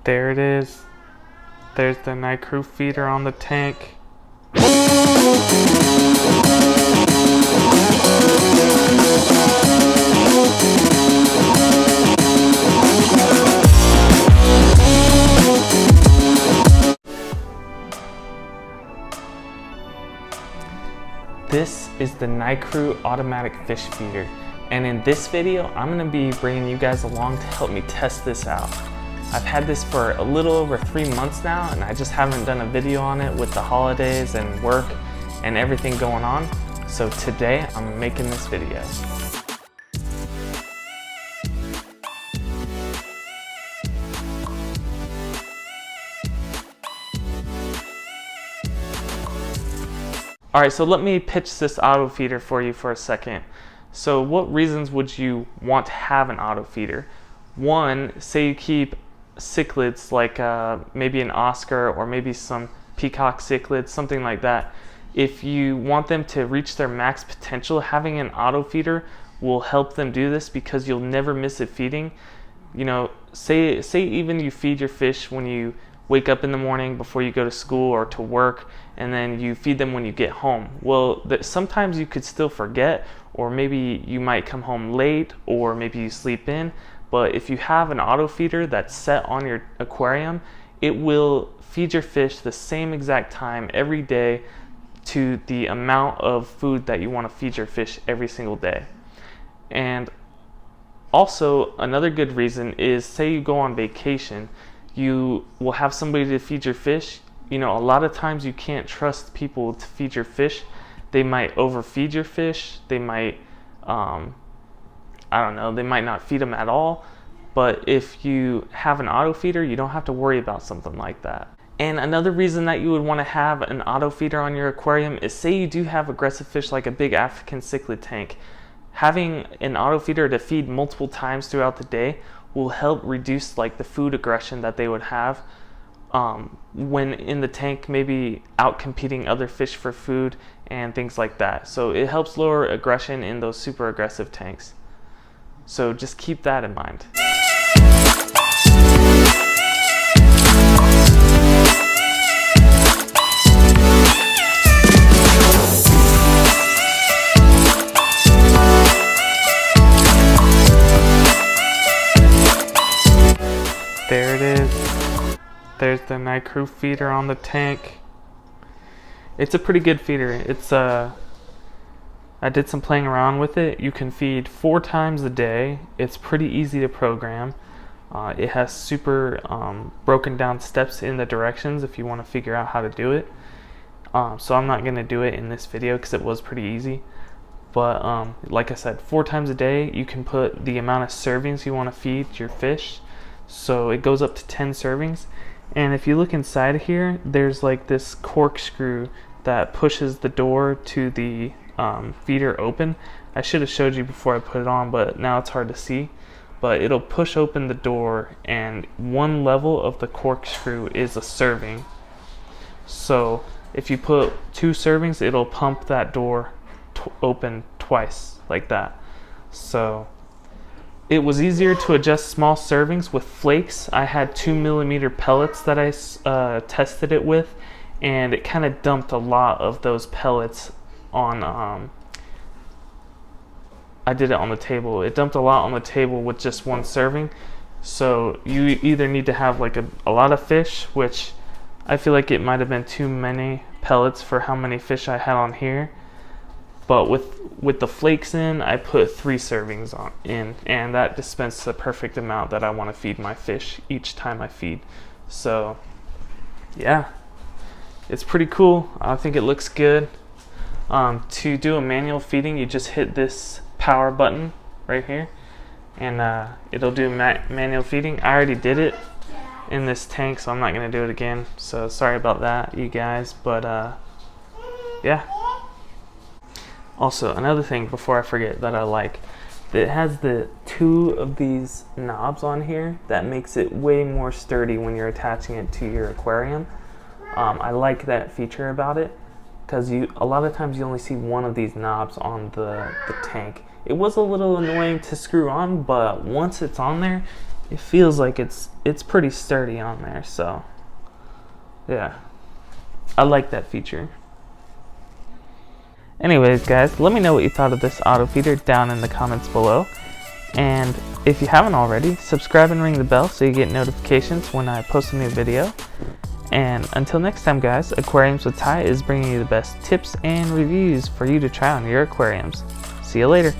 There it is. There's the Nicrew feeder on the tank. This is the Nicrew automatic fish feeder, and in this video I'm going to be bringing you guys along to help me test this out. I've had this for a little over 3 months now, and I just haven't done a video on it with the holidays and work and everything going on, so today I'm making this video. Alright, so let me pitch this auto feeder for you for a second. So what reasons would you want to have an auto feeder? One, say you keep cichlids like maybe an Oscar or maybe some peacock cichlids, something like that. If you want them to reach their max potential, having an auto feeder will help them do this because you'll never miss a feeding. You know, say even you feed your fish when you wake up in the morning before you go to school or to work, and then you feed them when you get home. Well, sometimes you could still forget, or maybe you might come home late, or maybe you sleep in. But if you have an auto feeder that's set on your aquarium, it will feed your fish the same exact time every day to the amount of food that you want to feed your fish every single day. And also, another good reason is, say you go on vacation, you will have somebody to feed your fish. You know, a lot of times you can't trust people to feed your fish. They might overfeed your fish. They might, I don't know, they might not feed them at all. But if you have an auto feeder, you don't have to worry about something like that. And another reason that you would want to have an auto feeder on your aquarium is, say you do have aggressive fish like a big African cichlid tank. Having an auto feeder to feed multiple times throughout the day will help reduce like the food aggression that they would have when in the tank, maybe out competing other fish for food and things like that. So it helps lower aggression in those super aggressive tanks. So just keep that in mind. There it is. There's the Nicrew feeder on the tank. It's a pretty good feeder. It's I did some playing around with it. You can feed 4 times a day. It's pretty easy to program. It has super broken down steps in the directions if you want to figure out how to do it. So I'm not going to do it in this video because it was pretty easy. But like I said, 4 times a day you can put the amount of servings you want to feed your fish. So it goes up to 10 servings. And if you look inside here, there's like this corkscrew that pushes the door to the feeder open. I should have showed you before I put it on, but now it's hard to see. But it'll push open the door, and one level of the corkscrew is a serving. So if you put 2 servings, it'll pump that door open twice like that. So it was easier to adjust small servings with flakes. I had 2mm pellets that I tested it with, and it kind of dumped a lot of those pellets on, I did it on the table. It dumped a lot on the table with just 1 serving. So you either need to have like a lot of fish, which I feel like it might have been too many pellets for how many fish I had on here. But with the flakes in, I put 3 servings in, and that dispensed the perfect amount that I want to feed my fish each time I feed. So yeah, it's pretty cool. I think it looks good. To do a manual feeding, you just hit this power button right here, and it'll do manual feeding. I already did it in this tank, so I'm not going to do it again. So sorry about that, you guys. But yeah. Also, another thing before I forget that I like, it has the 2 of these knobs on here that makes it way more sturdy when you're attaching it to your aquarium. I like that feature about it because a lot of times you only see 1 of these knobs on the tank. It was a little annoying to screw on, but once it's on there, it feels like it's pretty sturdy on there. So yeah, I like that feature. Anyways guys, let me know what you thought of this auto feeder down in the comments below. And if you haven't already, subscribe and ring the bell so you get notifications when I post a new video. And until next time guys, Aquariums with Ty is bringing you the best tips and reviews for you to try on your aquariums. See you later.